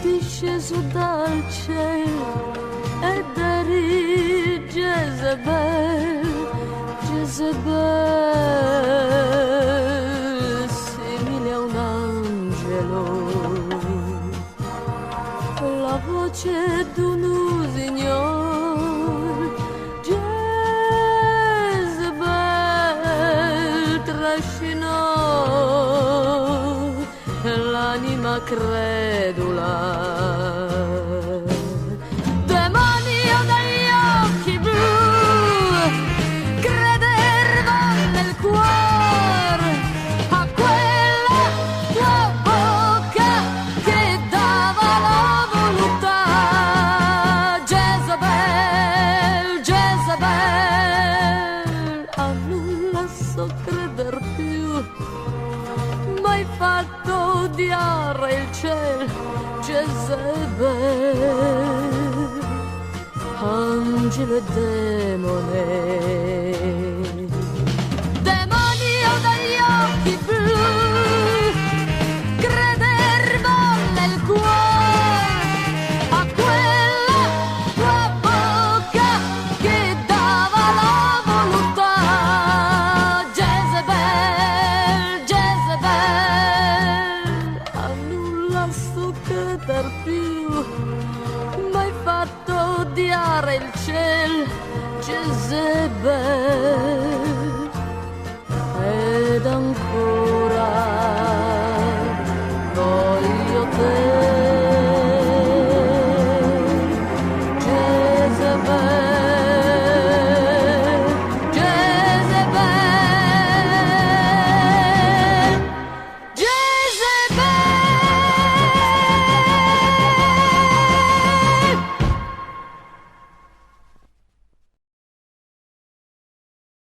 disceso dal cielo ed eri Jezebel, Jezebel, simile a un angelo, la voce d'un usignor, Jezebel trascinò l'anima credula. Demonio dagli occhi blu, crederò nel cuore a quella tua bocca che dava la voluttà. Jezebel, Jezebel, a nulla so creder più, m'hai fatto odiare il cielo, Jezebel, angelo e demone.